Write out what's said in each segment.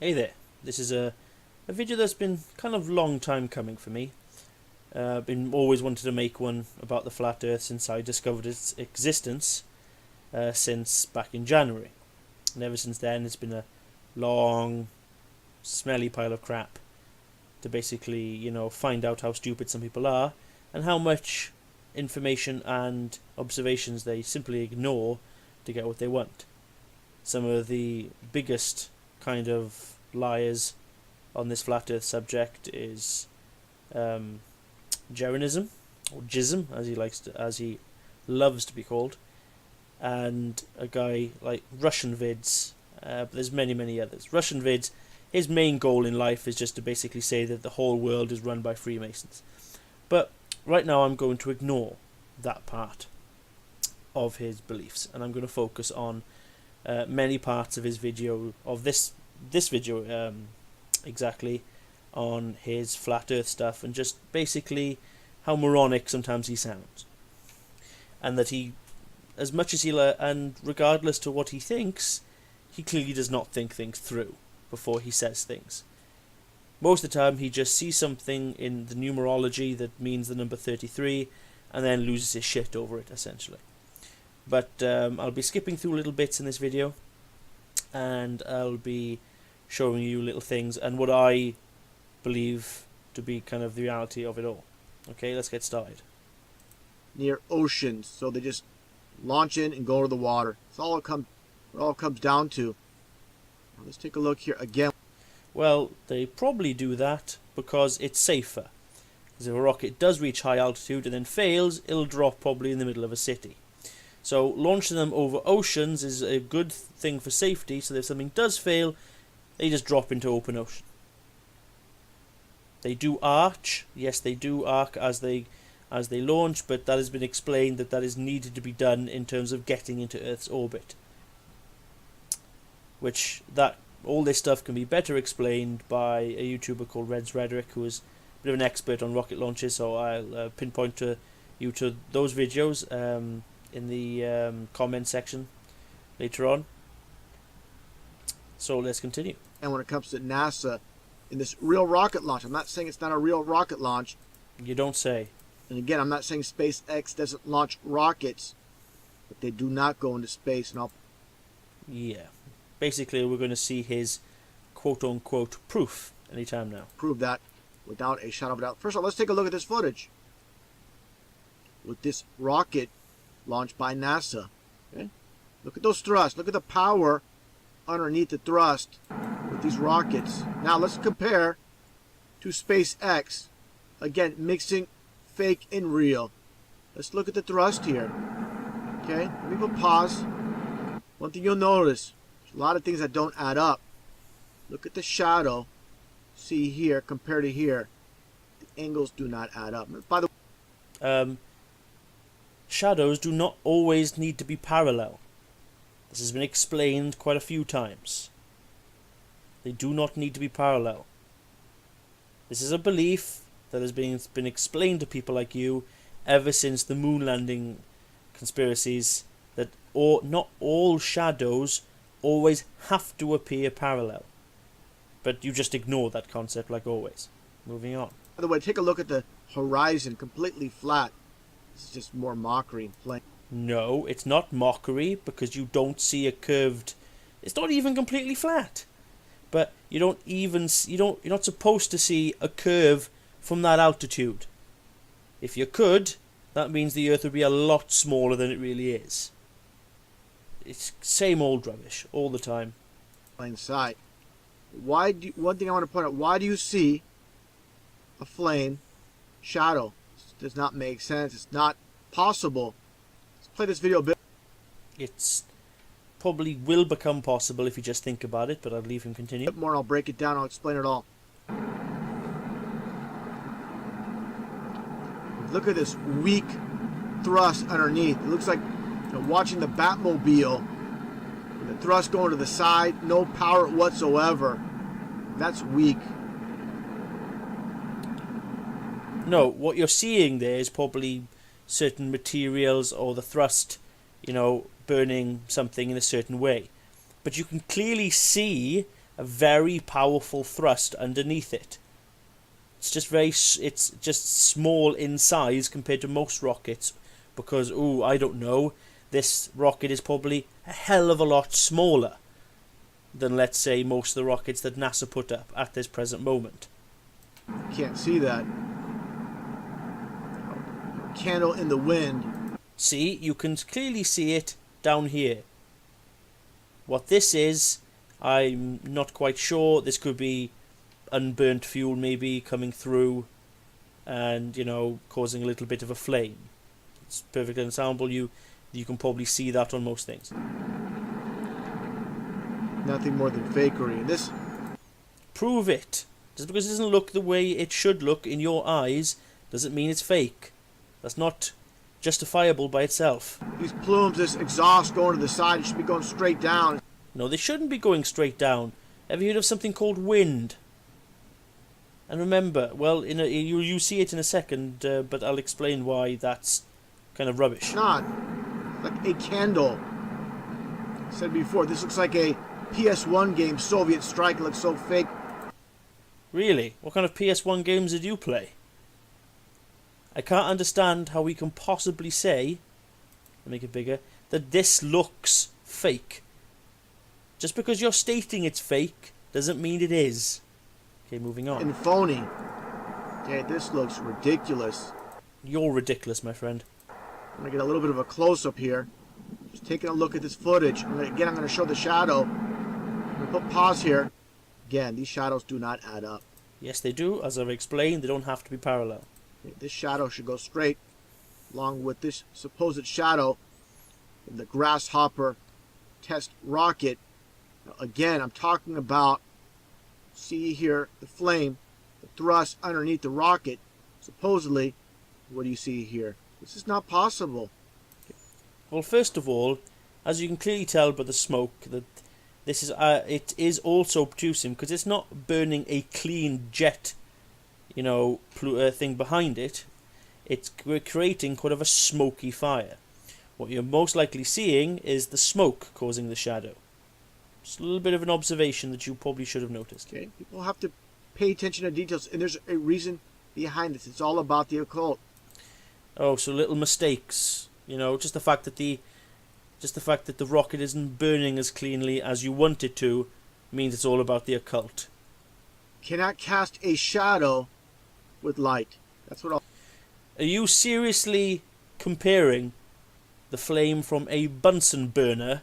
Hey there, this is a video that's been kind of long time coming for me. I've been always wanted to make one about the flat earth since I discovered its existence since back in January. And ever since then it's been a long, smelly pile of crap to basically, find out how stupid some people are and how much information and observations they simply ignore to get what they want. Some of the biggest kind of liars on this flat earth subject is Jeranism, or Jism as he loves to be called, and a guy like Russianvids, but there's many others. Russianvids, his main goal in life is just to basically say that the whole world is run by Freemasons. But right now I'm going to ignore that part of his beliefs, and I'm going to focus on many parts of his video, of this video exactly, on his flat earth stuff, and just basically how moronic sometimes he sounds, and that he, as much as and regardless to what he thinks, he clearly does not think things through before he says things. Most of the time he just sees something in the numerology that means the number 33 and then loses his shit over it, essentially. But I'll be skipping through little bits in this video, and I'll be showing you little things and what I believe to be kind of the reality of it all. Okay, let's get started. Near oceans, so they just launch in and go to the water. That's all it comes down to. Now let's take a look here again. Well, they probably do that because it's safer. Because if a rocket does reach high altitude and then fails, it'll drop probably in the middle of a city. So launching them over oceans is a good thing for safety, so that if something does fail, they just drop into open ocean. They do arch, yes, they do arc as they launch, but that has been explained that is needed to be done in terms of getting into Earth's orbit. All this stuff can be better explained by a YouTuber called Red's Rhetoric, who is a bit of an expert on rocket launches, so I'll pinpoint you to those videos in the comment section later on. So let's continue. And when it comes to NASA, in this real rocket launch, I'm not saying it's not a real rocket launch. You don't say. And again, I'm not saying SpaceX doesn't launch rockets, but they do not go into space. And yeah. Basically, we're going to see his quote-unquote proof anytime now. Prove that without a shadow of a doubt. First of all, let's take a look at this footage with this rocket launched by NASA. Okay? Look at those thrusts. Look at the power underneath the thrust with these rockets. Now let's compare to SpaceX. Again, mixing fake and real. Let's look at the thrust here. Okay, let me put pause. One thing you'll notice, there's a lot of things that don't add up. Look at the shadow. See here compared to here. The angles do not add up. By the way, shadows do not always need to be parallel. This has been explained quite a few times. They do not need to be parallel. This is a belief that has been explained to people like you ever since the moon landing conspiracies, that not all shadows always have to appear parallel. But you just ignore that concept like always. Moving on. By the way, take a look at the horizon, completely flat. This is just more mockery and plain. No, it's not mockery, because you don't see a curved. It's not even completely flat. But you're not supposed to see a curve from that altitude. If you could, that means the Earth would be a lot smaller than it really is. It's same old rubbish all the time. Plain sight. One thing I want to point out: why do you see a flame shadow? This does not make sense. It's not possible. Let's play this video a bit. It's probably will become possible if you just think about it, but I'll leave him continue. A bit more, and I'll break it down. I'll explain it all. Look at this weak thrust underneath. It looks like watching the Batmobile. The thrust going to the side, no power whatsoever. That's weak. No, what you're seeing there is probably certain materials or the thrust, burning something in a certain way. But you can clearly see a very powerful thrust underneath it. It's just small in size compared to most rockets, because I don't know, this rocket is probably a hell of a lot smaller than, let's say, most of the rockets that NASA put up at this present moment. Can't see that. Candle in the wind. See, you can clearly see it down here. What this is, I'm not quite sure. This could be unburnt fuel maybe coming through and, causing a little bit of a flame. It's perfectly understandable. You can probably see that on most things. Nothing more than fakery. This. Prove it. Just because it doesn't look the way it should look in your eyes doesn't mean it's fake. That's not justifiable by itself. These plumes, this exhaust going to the side, it should be going straight down. No, they shouldn't be going straight down. Ever heard of something called wind? And remember, well, you see it in a second, but I'll explain why that's kind of rubbish. It's not. Like a candle. I said before, this looks like a PS1 game, Soviet Strike. It looks so fake. Really? What kind of PS1 games did you play? I can't understand how we can possibly say, I'll make it bigger, that this looks fake. Just because you're stating it's fake doesn't mean it is. Okay, moving on. And phony. Okay, this looks ridiculous. You're ridiculous, my friend. I'm going to get a little bit of a close-up here. Just taking a look at this footage. I'm going to show the shadow. I'm going to put pause here. Again, these shadows do not add up. Yes, they do. As I've explained, they don't have to be parallel. Okay, this shadow should go straight along with this supposed shadow in the grasshopper test rocket. Now, again, I'm talking about, see here, the flame, the thrust underneath the rocket. Supposedly, what do you see here? This is not possible. Well, first of all, as you can clearly tell by the smoke, that this is it is also producing, because it's not burning a clean jet, thing behind it. It's creating kind of a smoky fire. What you're most likely seeing is the smoke causing the shadow. Just a little bit of an observation that you probably should have noticed. Okay, people have to pay attention to details, and there's a reason behind this. It's all about the occult. Oh, so little mistakes. Just the fact that the rocket isn't burning as cleanly as you want it to means it's all about the occult. Cannot cast a shadow with light. That's what all. Are you seriously comparing the flame from a Bunsen burner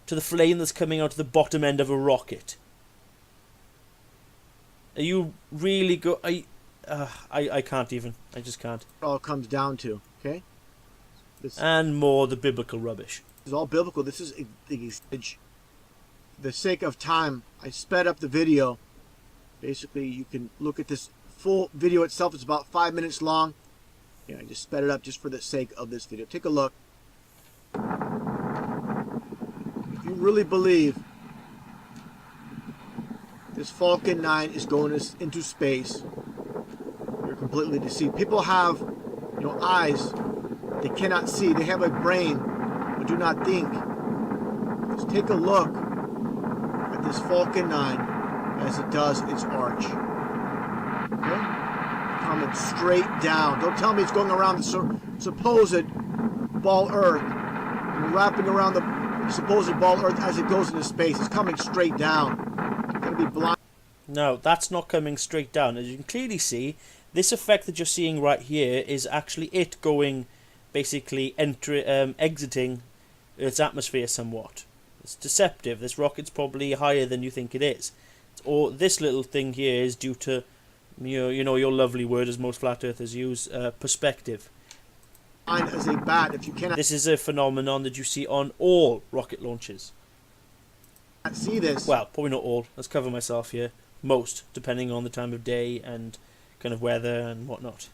to the flame that's coming out of the bottom end of a rocket? Are you really I can't even. I just can't. It all comes down to, okay? And more the biblical rubbish. This is all biblical. This is for the sake of time, I sped up the video. Basically, you can look at this full video itself. It's about 5 minutes long. Yeah, I just sped it up just for the sake of this video. Take a look. If you really believe this Falcon 9 is going into space, you're completely deceived. People have, eyes. They cannot see. They have a brain, but do not think. Just take a look at this Falcon 9 as it does its arch. Okay? Coming straight down. Don't tell me it's going around the supposed ball Earth and wrapping around the supposed ball Earth as it goes into space. It's coming straight down. It's going to be blind. No, that's not coming straight down. As you can clearly see, this effect that you're seeing right here is actually it going, basically exiting Earth's atmosphere somewhat. It's deceptive. This rocket's probably higher than you think it is. Or this little thing here is due to, your lovely word, as most flat earthers use, perspective. As a bat, if you cannot. This is a phenomenon that you see on all rocket launches. See this. Well, probably not all. Let's cover myself here. Most, depending on the time of day and kind of weather and whatnot.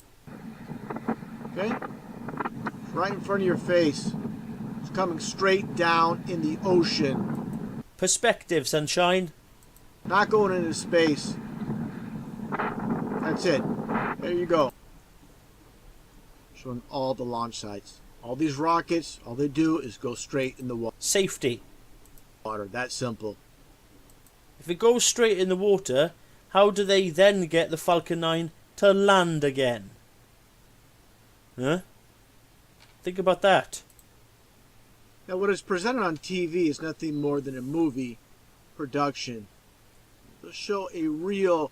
Okay? Right in front of your face. It's coming straight down in the ocean. Perspective, sunshine. Not going into space. That's it. There you go. Showing all the launch sites. All these rockets, all they do is go straight in the water. Safety. That simple. If it goes straight in the water, how do they then get the Falcon 9 to land again? Huh? Think about that. Now, what is presented on TV is nothing more than a movie production. They'll show a real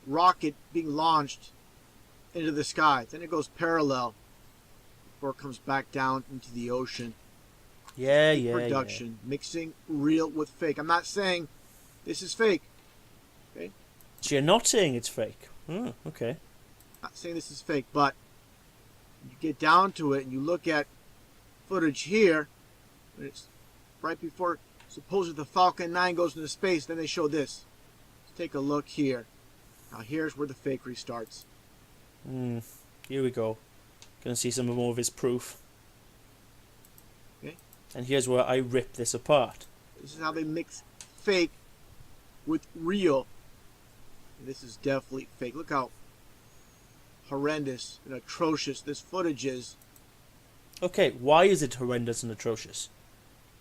rocket being launched into the sky. Then it goes parallel before it comes back down into the ocean. Yeah. Production, mixing real with fake. I'm not saying this is fake. Okay? So you're not saying it's fake? Oh, okay. I'm not saying this is fake, but you get down to it and you look at footage here, and it's right before supposedly the Falcon 9 goes into space, then they show this. Let's take a look here. Now here's where the fakery starts. Here we go. Gonna see some more of his proof. Okay. And here's where I rip this apart. This is how they mix fake with real. And this is definitely fake. Look how horrendous and atrocious this footage is. Okay, why is it horrendous and atrocious?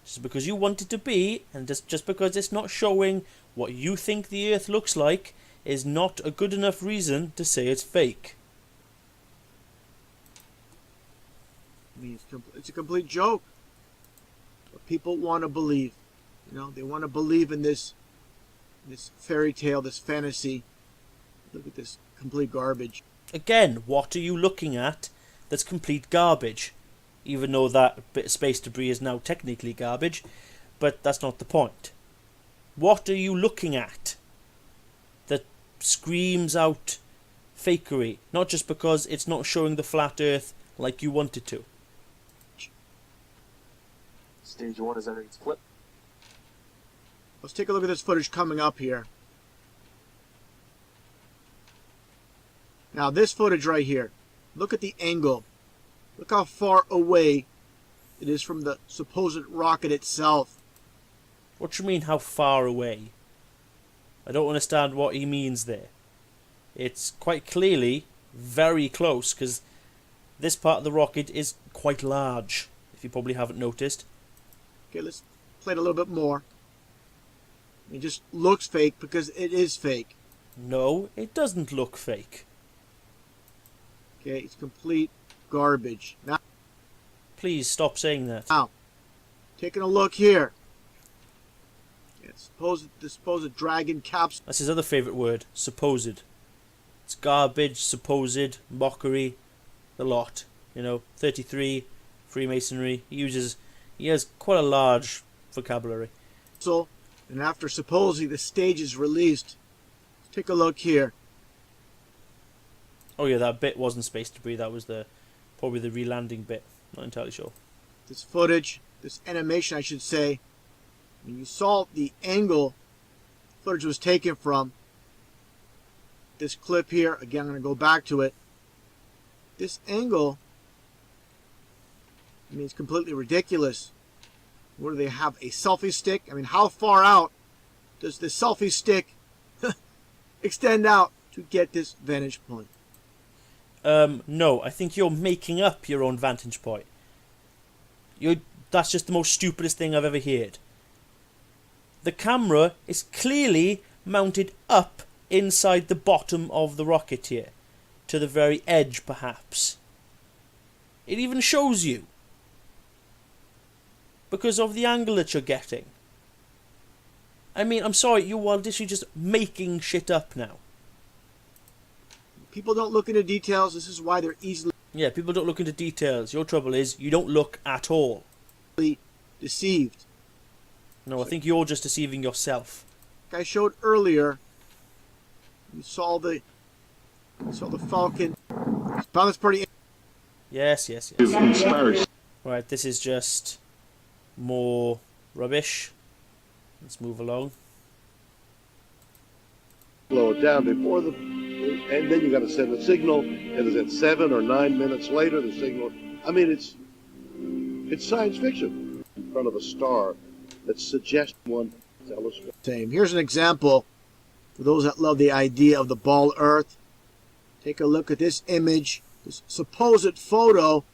Just because you want it to be, and just because it's not showing what you think the Earth looks like, is not a good enough reason to say it's fake. I mean, it's a complete joke. But people want to believe. You know, they want to believe in this fairy tale, this fantasy. Look at this complete garbage. Again, what are you looking at that's complete garbage? Even though that bit of space debris is now technically garbage, but that's not the point. What are you looking at that screams out fakery? Not just because it's not showing the flat Earth like you want it to. Stage 1 is entering its flip. Let's take a look at this footage coming up here. Now this footage right here, look at the angle. Look how far away it is from the supposed rocket itself. What do you mean, how far away? I don't understand what he means there. It's quite clearly very close, because this part of the rocket is quite large, if you probably haven't noticed. Okay, let's play it a little bit more. It just looks fake because it is fake. No, it doesn't look fake. Okay, it's complete garbage. Please stop saying that. Now, taking a look here. It's the supposed dragon capsule. That's his other favourite word, supposed. It's garbage, supposed, mockery, the lot. You know, 33, Freemasonry. He has quite a large vocabulary. So, and after supposedly the stage is released, take a look here. Oh yeah, that bit wasn't space debris. That was probably the re-landing bit. Not entirely sure. This footage, this animation I should say, when you saw the angle footage was taken from, this clip here, again I'm going to go back to it, this angle, I mean, it's completely ridiculous. Where do they have a selfie stick? I mean, how far out does the selfie stick extend out to get this vantage point? No, I think you're making up your own vantage point. That's just the most stupidest thing I've ever heard. The camera is clearly mounted up inside the bottom of the rocket here, to the very edge perhaps. It even shows you, because of the angle that you're getting. I mean, I'm sorry, you are literally just making shit up now. People don't look into details. This is why they're easily Yeah, people don't look into details. Your trouble is you don't look at all. deceived. No, I think you're just deceiving yourself. Like I showed earlier, you saw the Falcon. Found this pretty. Yes. Inspires. Right, this is just more rubbish. Let's move along. Slow it down before and then you got to send a signal, and is it 7 or 9 minutes later the signal? I mean, it's science fiction in front of a star that suggests one telescope. Same. Here's an example for those that love the idea of the ball Earth. Take a look at this image, this supposed photo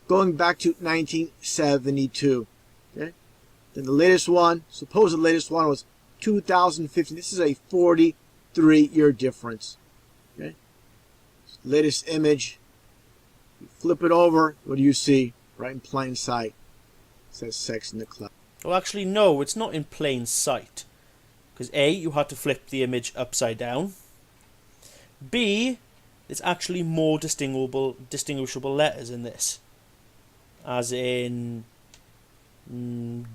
going back to 1972. Okay. Then the latest one, supposed latest one, was 2015. This is a 43-year difference. Okay? Latest image. You flip it over. What do you see? Right in plain sight. It says sex in the cloud. Well, actually, no, it's not in plain sight. Because A, you had to flip the image upside down. B, there's actually more distinguishable letters in this. As in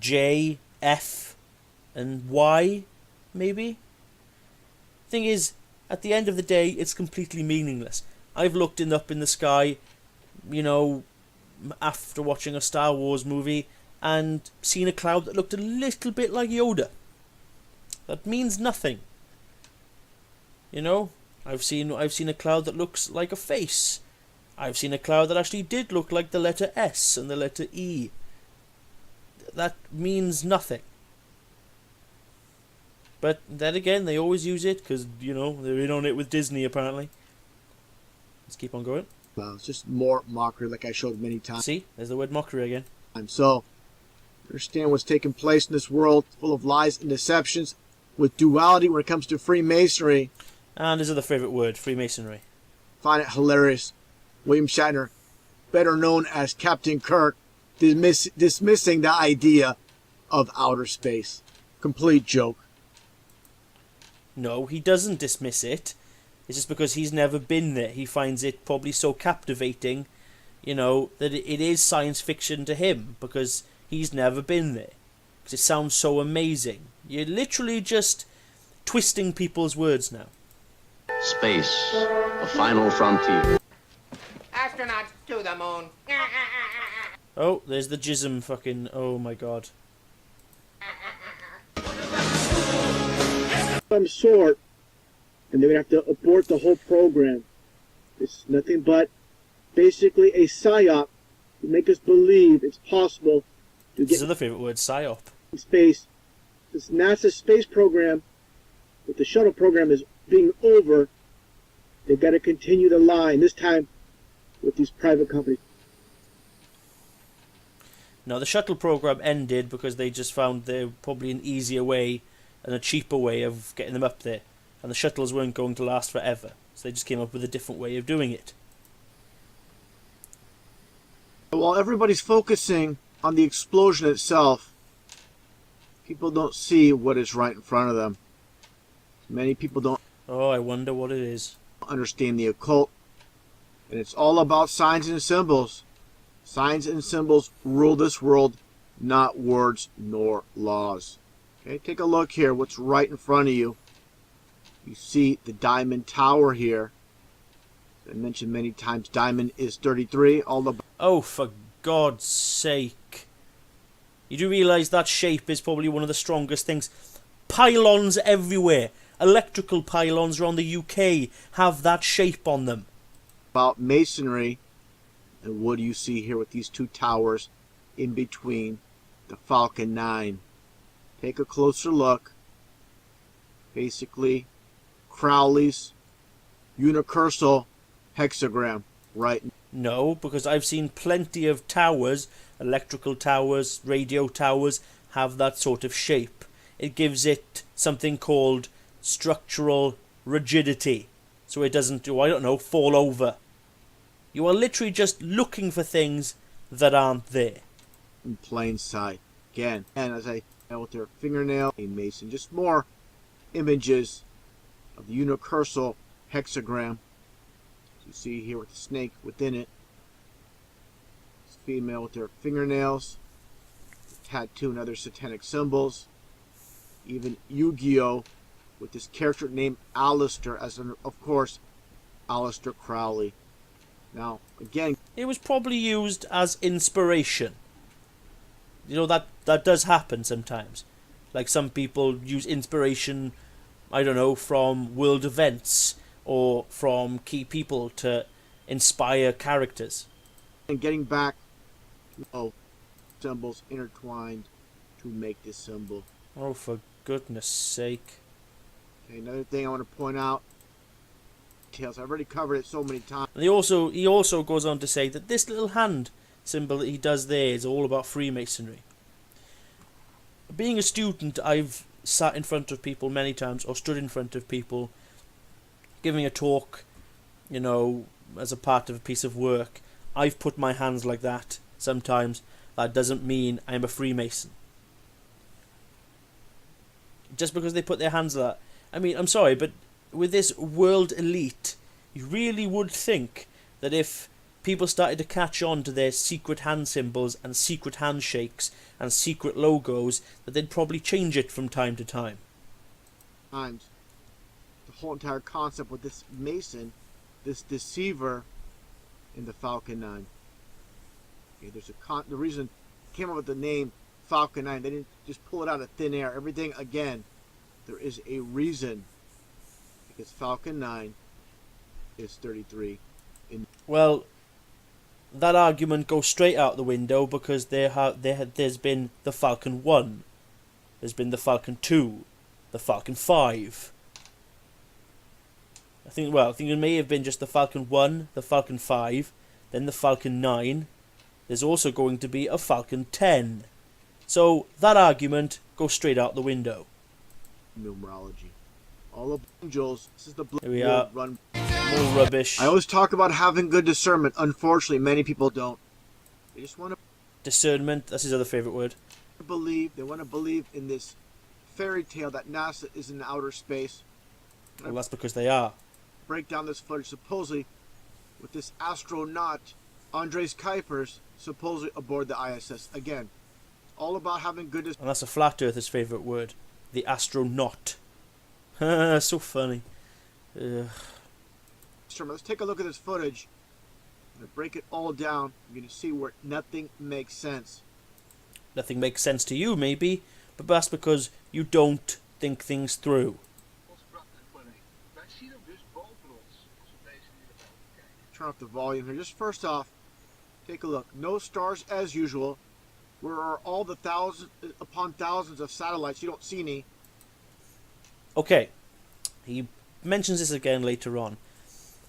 J, F, and Y, maybe? Thing is, at the end of the day, it's completely meaningless. I've looked up in the sky, you know, after watching a Star Wars movie, and seen a cloud that looked a little bit like Yoda. That means nothing. You know, I've seen a cloud that looks like a face. I've seen a cloud that actually did look like the letter S and the letter E. That means nothing. But then again, they always use it because, you know, they're in on it with Disney apparently. Let's keep on going. Well, it's just more mockery like I showed many times. See, there's the word mockery again. So, understand what's taking place in this world full of lies and deceptions with duality when it comes to Freemasonry. And his other favourite word, Freemasonry. Find it hilarious. William Shatner, better known as Captain Kirk, dismissing the idea of outer space. Complete joke. No, he doesn't dismiss it. It's just because he's never been there. He finds it probably so captivating, you know, that it is science fiction to him because he's never been there. Because it sounds so amazing. You're literally just twisting people's words now. Space, the final frontier. Astronauts to the moon. Oh, there's the jism fucking... Oh my god. Some sort, and they would have to abort the whole program. It's nothing but basically a psyop to make us believe it's possible to This is get the favourite word, psyop. in space. This NASA space program, with the shuttle program is being over, they've got to continue the line, this time with these private companies. No, the shuttle program ended because they just found there probably an easier way and a cheaper way of getting them up there. And the shuttles weren't going to last forever. So they just came up with a different way of doing it. While everybody's focusing on the explosion itself, people don't see what is right in front of them. Many people don't Oh, I wonder what it is. understand the occult. And it's all about signs and symbols. Signs and symbols rule this world, not words nor laws. Okay, take a look here. What's right in front of you? You see the diamond tower here. As I mentioned many times, diamond is 33. All the Oh, for God's sake. You do realise that shape is probably one of the strongest things. Pylons everywhere. Electrical pylons around the UK have that shape on them. about masonry. And what do you see here with these two towers in between the Falcon 9? Take a closer look. Basically, Crowley's unicursal hexagram, right? No, because I've seen plenty of towers, electrical towers, radio towers, have that sort of shape. It gives it something called structural rigidity. So it doesn't, I don't know, fall over. You are literally just looking for things that aren't there. In plain sight. Again, and as I with their fingernail, a mason, just more images of the unicursal hexagram. As you see here with the snake within it. This female with their fingernails, the tattoo and other satanic symbols. Even Yu-Gi-Oh! With this character named Aleister, as in, of course, Aleister Crowley. Now, again, It was probably used as inspiration. You know, that does happen sometimes. Like some people use inspiration, I don't know, from world events or from key people to inspire characters. and getting back to symbols intertwined to make this symbol. Oh, for goodness sake. Okay, another thing I want to point out, details, I've already covered it so many times. And he also goes on to say that this little hand symbol that he does there is all about Freemasonry. Being a student, I've sat in front of people many times, or stood in front of people, giving a talk, you know, as a part of a piece of work. I've put my hands like that sometimes. That doesn't mean I'm a Freemason. Just because they put their hands like that. I mean, I'm sorry, but with this world elite, you really would think that if people started to catch on to their secret hand symbols and secret handshakes and secret logos, that they'd probably change it from time to time. Times. The whole entire concept with this Mason, this deceiver in the Falcon 9. Okay, there's the reason came up with the name Falcon 9. They didn't just pull it out of thin air. Everything, again, there is a reason. Because Falcon 9 is 33. Well, that argument goes straight out the window, because there's been the Falcon 1, there's been the Falcon 2, the Falcon 5. I think it may have been just the Falcon 1, the Falcon 5, then the Falcon 9. There's also going to be a Falcon 10. So that argument goes straight out the window. Numerology. All of angels. This is the Here we are. Run. More rubbish. I always talk about having good discernment. Unfortunately, many people don't. They just want to Discernment, that's his other favourite word. believe. They want to believe in this fairy tale that NASA is in outer space. Well, that's because they are. Break down this footage supposedly with this astronaut Andres Kuipers supposedly aboard the ISS. Again, all about having good And that's a flat earther's favourite word. The astronaut. So funny. Let's take a look at this footage. I'm going to break it all down. You're going to see where nothing makes sense. Nothing makes sense to you, maybe, but that's because you don't think things through. Turn off the volume here. Just first off, take a look. No stars as usual. Where are all the thousands upon thousands of satellites? You don't see any. Okay, he mentions this again later on.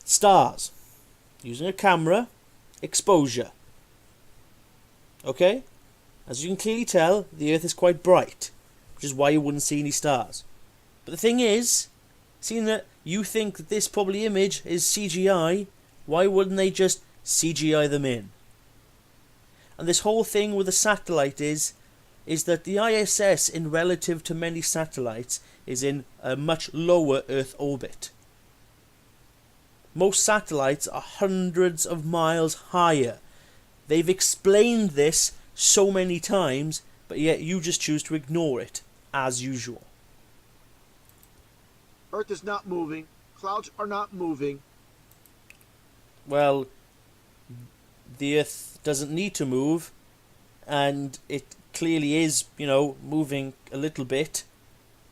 Stars. Using a camera. Exposure. Okay? As you can clearly tell, the Earth is quite bright, which is why you wouldn't see any stars. But the thing is, seeing that you think that this probably image is CGI, why wouldn't they just CGI them in? And this whole thing with the satellite is that the ISS, in relative to many satellites, is in a much lower Earth orbit. Most satellites are hundreds of miles higher. They've explained this so many times, but yet you just choose to ignore it, as usual. Earth is not moving. Clouds are not moving. Well, the Earth doesn't need to move, and it clearly is, moving a little bit.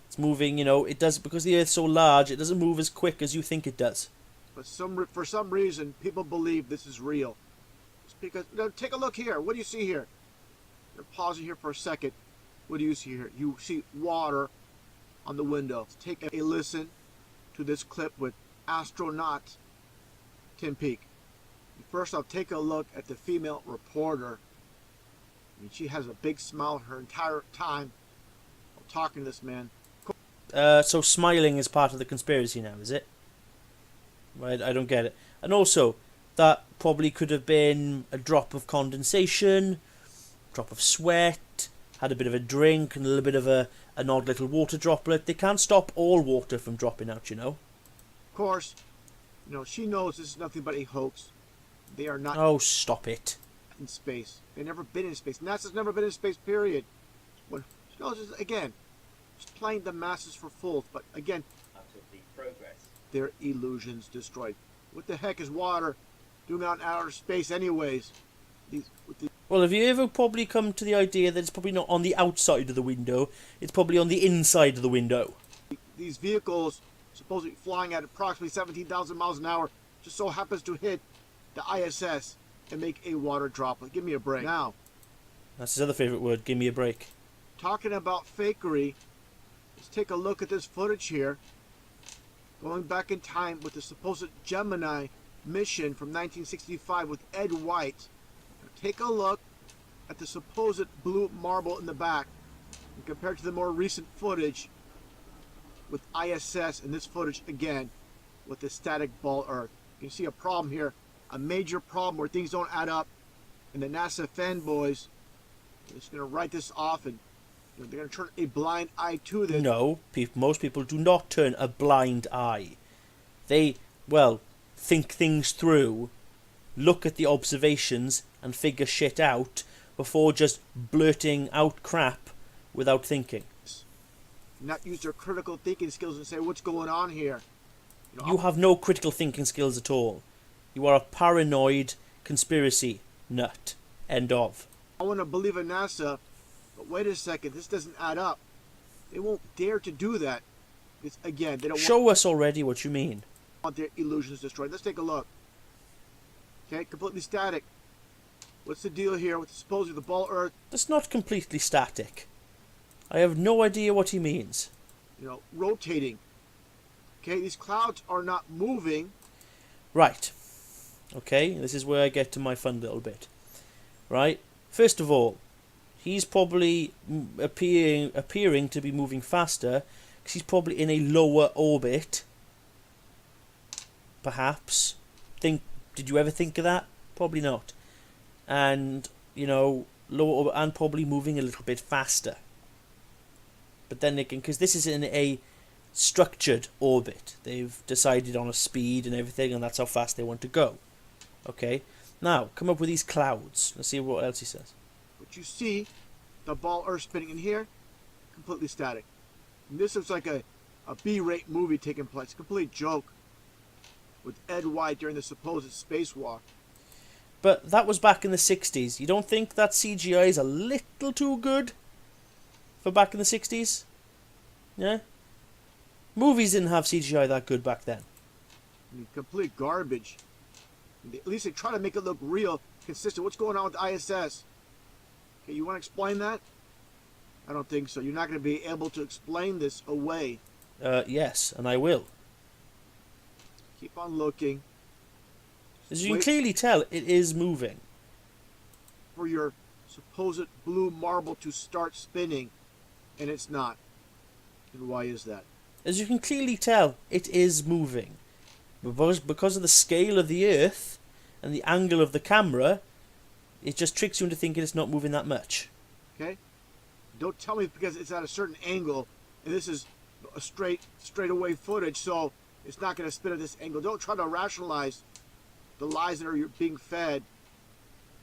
It's moving, it does, because the Earth's so large, it doesn't move as quick as you think it does. But for some reason, people believe this is real. It's because, take a look here. What do you see here? I'm pausing here for a second. What do you see here? You see water on the window. Let's take a listen to this clip with astronaut Tim Peake. First off, take a look at the female reporter. I mean, she has a big smile her entire time while talking to this man. So smiling is part of the conspiracy now, is it? Right, I don't get it. And also, that probably could have been a drop of condensation, drop of sweat, had a bit of a drink, and a little bit of an odd little water droplet. They can't stop all water from dropping out, Of course, she knows this is nothing but a hoax. They are not. Oh, stop it. In space. They've never been in space. NASA's never been in space, period. When she knows this, again, just playing the masses for fools. But again, their illusions destroyed. What the heck is water doing out in outer space anyways? Well, have you ever probably come to the idea that it's probably not on the outside of the window, it's probably on the inside of the window? These vehicles, supposedly flying at approximately 17,000 miles an hour, just so happens to hit the ISS and make a water droplet. Give me a break. Now, that's his other favourite word, give me a break. Talking about fakery, let's take a look at this footage here. Going back in time with the supposed Gemini mission from 1965 with Ed White. Now take a look at the supposed blue marble in the back. And compared to the more recent footage with ISS and this footage again with the static ball Earth. You can see a problem here, a major problem where things don't add up, and the NASA fanboys are just going to write this off, and they're going to turn a blind eye to this. No, most people do not turn a blind eye. They, well, think things through, look at the observations and figure shit out before just blurting out crap without thinking. Not use their critical thinking skills and say, what's going on here? You have no critical thinking skills at all. You are a paranoid conspiracy nut. End of. I want to believe in NASA, but wait a second, this doesn't add up. They won't dare to do that. It's, again, they don't Show us already what you mean. want their illusions destroyed. Let's take a look. Okay, completely static. What's the deal here with supposedly the ball Earth? That's not completely static. I have no idea what he means. Rotating. Okay, these clouds are not moving. Right. Okay, this is where I get to my fun little bit. Right? First of all, he's probably appearing to be moving faster because he's probably in a lower orbit. Perhaps. Did you ever think of that? Probably not. And, lower orbit and probably moving a little bit faster. But then again, because this is in a structured orbit, they've decided on a speed and everything, and that's how fast they want to go. Okay, now come up with these clouds. Let's see what else he says. But you see the ball Earth spinning in here, completely static. And this looks like a B-rate movie taking place, complete joke with Ed White during the supposed spacewalk. But that was back in the 60s. You don't think that CGI is a little too good for back in the 60s? Yeah? Movies didn't have CGI that good back then. I mean, complete garbage. At least they try to make it look real, consistent. What's going on with ISS? Okay, you want to explain that? I don't think so. You're not going to be able to explain this away. Yes, and I will. Keep on looking. As you can clearly tell, it is moving. For your supposed blue marble to start spinning, and it's not. And why is that? As you can clearly tell, it is moving. Because of the scale of the Earth and the angle of the camera, it just tricks you into thinking it's not moving that much. Okay? Don't tell me because it's at a certain angle, and this is a straight away footage, so it's not going to spin at this angle. Don't try to rationalize the lies that are being fed.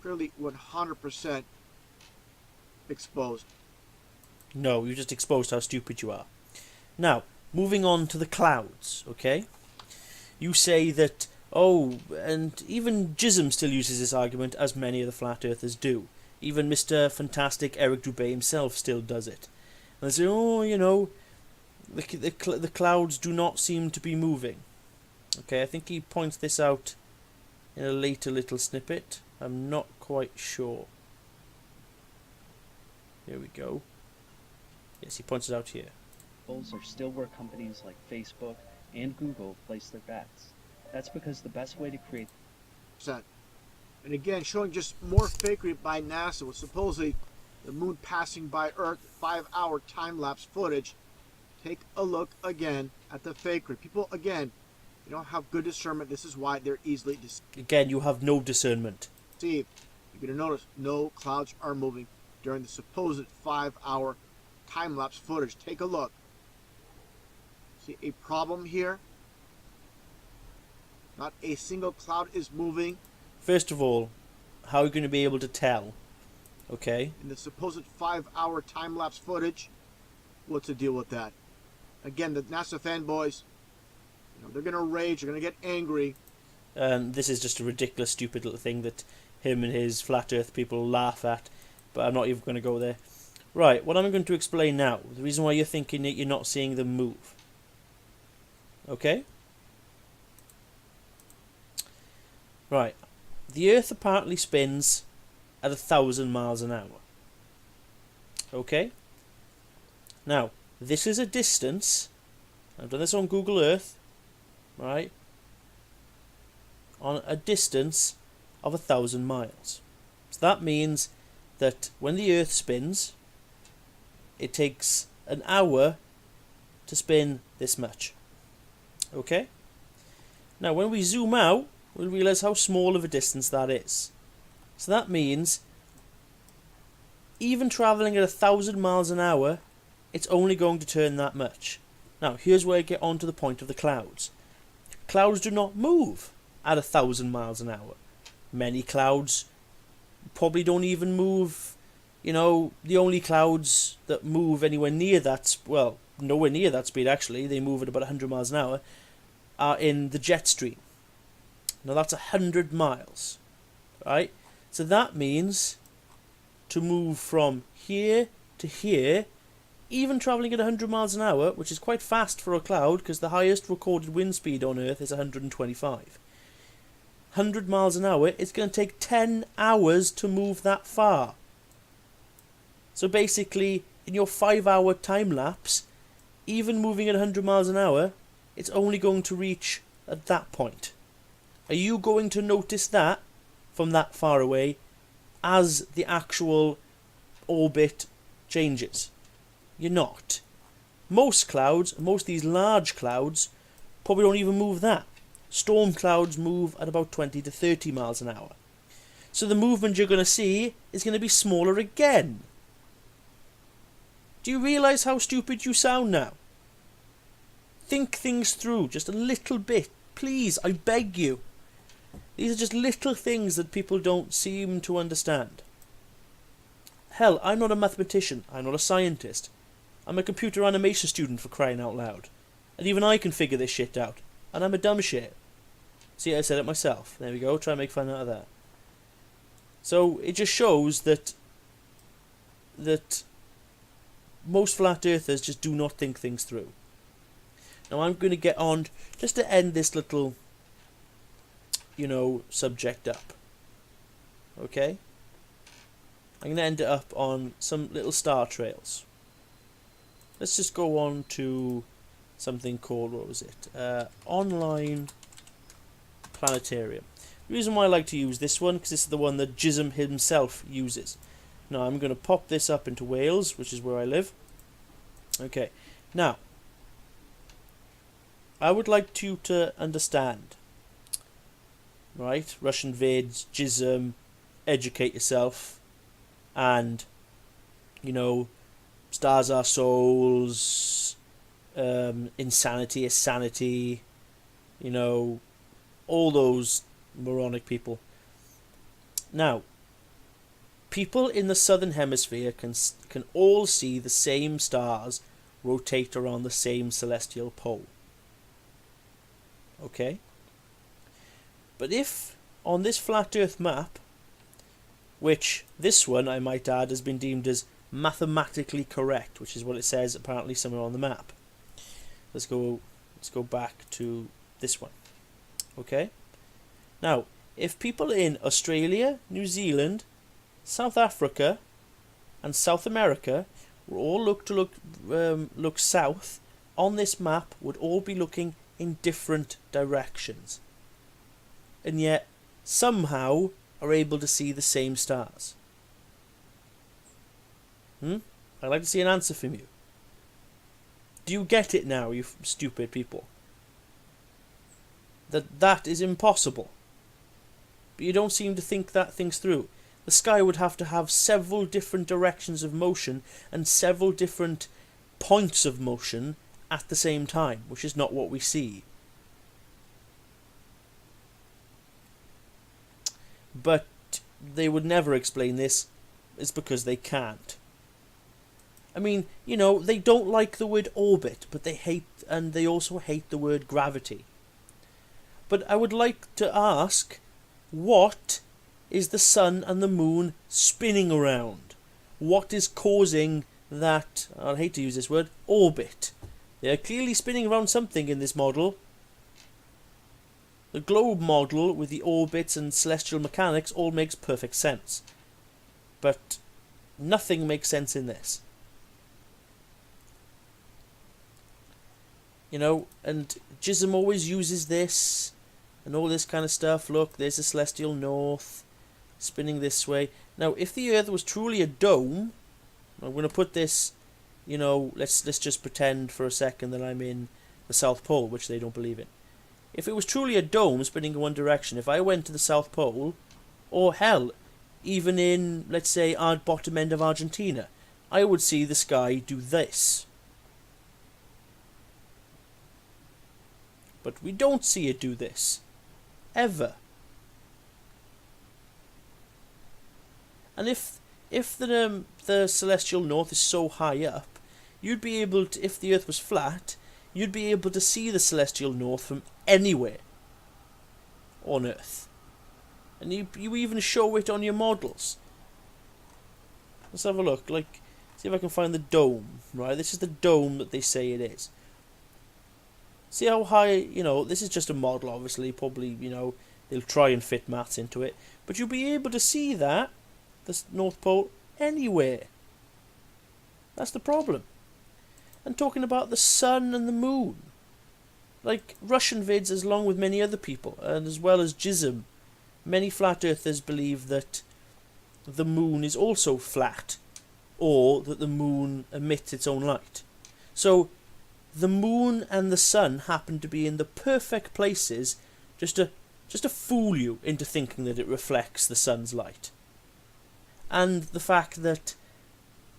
Clearly 100% exposed. No, you just exposed how stupid you are. Now, moving on to the clouds, okay? You say that, and even Jism still uses this argument, as many of the flat earthers do. Even Mr. Fantastic Eric Dubé himself still does it. And they say, the clouds do not seem to be moving. Okay, I think he points this out in a later little snippet. I'm not quite sure. Here we go. Yes, he points it out here. Are still where companies like Facebook and Google place their bets. That's because the best way to create... And again, showing just more fakery by NASA with supposedly the moon passing by Earth, 5-hour time-lapse footage. Take a look again at the fakery. People, again, you don't have good discernment. This is why they're easily deceived. Again, you have no discernment. You're going to notice no clouds are moving during the supposed 5-hour time-lapse footage. Take a look. See a problem here? Not a single cloud is moving. First of all, how are you going to be able to tell? Okay. In the supposed 5-hour time-lapse footage, what's the deal with that? Again, the NASA fanboys, they're going to rage, they're going to get angry. This is just a ridiculous, stupid little thing that him and his flat earth people laugh at, but I'm not even going to go there. Right, what I'm going to explain now, the reason why you're thinking that you're not seeing them move. Okay? Right. The Earth apparently spins at 1,000 miles an hour. Okay? Now, this is a distance. I've done this on Google Earth. Right? On a distance of 1,000 miles. So that means that when the Earth spins, it takes an hour to spin this much. Okay? Now, when we zoom out, we'll realise how small of a distance that is. So that means, even travelling at 1,000 miles an hour, it's only going to turn that much. Now, here's where I get on to the point of the clouds. Clouds do not move at 1,000 miles an hour. Many clouds probably don't even move. You know, the only clouds that move anywhere near that, well, nowhere near that speed actually, they move at about 100 miles an hour, are in the jet stream. Now that's 100 miles, right? So that means to move from here to here, even travelling at 100 miles an hour, which is quite fast for a cloud because the highest recorded wind speed on Earth is 125. 100 miles an hour, it's going to take 10 hours to move that far. So basically, in your 5-hour time lapse, even moving at 100 miles an hour, it's only going to reach at that point. Are you going to notice that from that far away as the actual orbit changes? You're not. Most clouds, most of these large clouds, probably don't even move that. Storm clouds move at about 20 to 30 miles an hour. So the movement you're going to see is going to be smaller again. Do you realise how stupid you sound now? Think things through just a little bit. Please, I beg you. These are just little things that people don't seem to understand. Hell, I'm not a mathematician. I'm not a scientist. I'm a computer animation student, for crying out loud. And even I can figure this shit out. And I'm a dumb shit. See, I said it myself. There we go. Try and make fun out of that. So it just shows that most flat earthers just do not think things through. Now I'm going to get on, just to end this little, subject up. Okay? I'm going to end it up on some little star trails. Let's just go on to something called, what was it? Online Planetarium. The reason why I like to use this one, because this is the one that Jism himself uses. Now I'm going to pop this up into Wales, which is where I live. Okay, now I would like you to understand, right? Russianvids, Jism, educate yourself, and stars are souls, insanity is sanity, all those moronic people. Now, people in the southern hemisphere can all see the same stars rotate around the same celestial pole. Okay? But if on this flat earth map, which this one I might add has been deemed as mathematically correct, which is what it says apparently somewhere on the map. Let's go back to this one. Okay? Now, if people in Australia, New Zealand, South Africa and South America were all look south, on this map would all be looking in different directions. And yet somehow are able to see the same stars. I'd like to see an answer from you. Do you get it now, you stupid people? That is impossible. But you don't seem to think things through. The sky would have to have several different directions of motion and several different points of motion at the same time, which is not what we see. But they would never explain this. It's because they can't. I mean, they don't like the word orbit, but they also hate the word gravity. But I would like to ask, what is the sun and the moon spinning around? What is causing that, I hate to use this word, orbit? They are clearly spinning around something in this model. The globe model with the orbits and celestial mechanics all makes perfect sense. But nothing makes sense in this. And Jism always uses this and all this kind of stuff. Look, there's the celestial north spinning this way. Now, if the Earth was truly a dome, I'm going to put this you know, let's just pretend for a second that I'm in the South Pole, which they don't believe in. If it was truly a dome spinning in one direction, if I went to the South Pole, or hell, even in, let's say, our bottom end of Argentina, I would see the sky do this. But we don't see it do this. Ever. And if the celestial north is so high up, you'd be able to, if the Earth was flat, you'd be able to see the celestial north from anywhere on Earth. And you even show it on your models. Let's have a look. Like, see if I can find the dome. Right, this is the dome that they say it is. See how high, you know, this is just a model, obviously. Probably, you know, they'll try and fit maths into it. But you'll be able to see that, the North Pole, anywhere. That's the problem. And talking about the sun and the moon. Like, Russianvids, as long with many other people, and as well as Jism, many flat earthers believe that the moon is also flat, or that the moon emits its own light. So, the moon and the sun happen to be in the perfect places just to fool you into thinking that it reflects the sun's light. And the fact that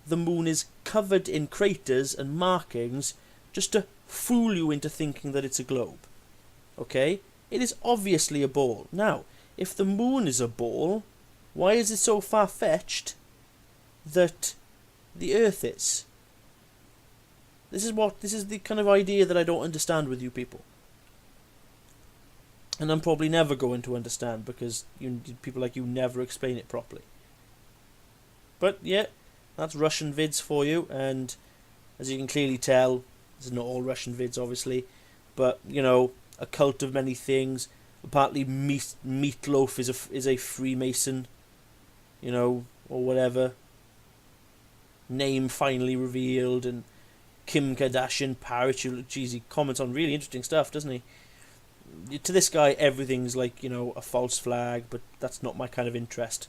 the moon is covered in craters and markings just to fool you into thinking that it's a globe. Okay? It is obviously a ball. Now, if the moon is a ball, why is it so far-fetched that the Earth is? This is the kind of idea that I don't understand with you people. And I'm probably never going to understand, because people like you never explain it properly. But yeah, that's Russianvids for you, and as you can clearly tell, this is not all Russianvids obviously, but you know, a cult of many things. Apparently Meatloaf is a Freemason, you know, or whatever. Name finally revealed, and Kim Kardashian parachute. Geez, he comments on really interesting stuff, doesn't he? To this guy, everything's like, you know, a false flag, but that's not my kind of interest.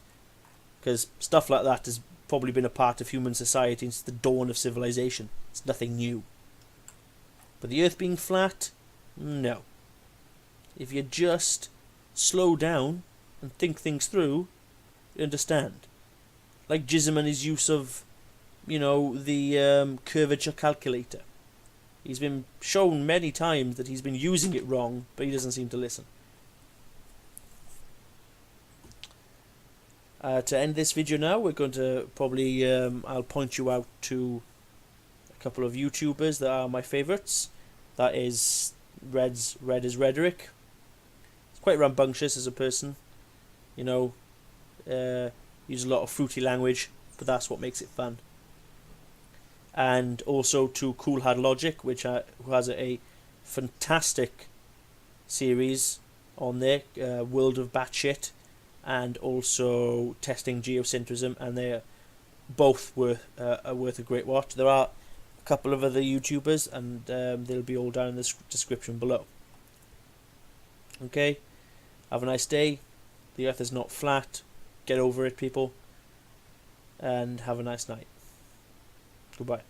Because stuff like that has probably been a part of human society since the dawn of civilization. It's nothing new. But the Earth being flat? No. If you just slow down and think things through, you understand. Like Jism and his use of, you know, the curvature calculator. He's been shown many times that he's been using it wrong, but he doesn't seem to listen. To end this video now, we're going to probably, I'll point you out to a couple of YouTubers that are my favourites. That is Red is Rhetoric. He's quite rambunctious as a person, you know, uses a lot of fruity language, but that's what makes it fun. And also to Cool Hard Logic, who has a fantastic series on there, World of Batshit, and also Testing Geocentrism, and they're both worth a great watch. There are a couple of other YouTubers, and they'll be all down in the description below. Okay, have a nice day. The Earth is not flat. Get over it, people, and have a nice night. Goodbye.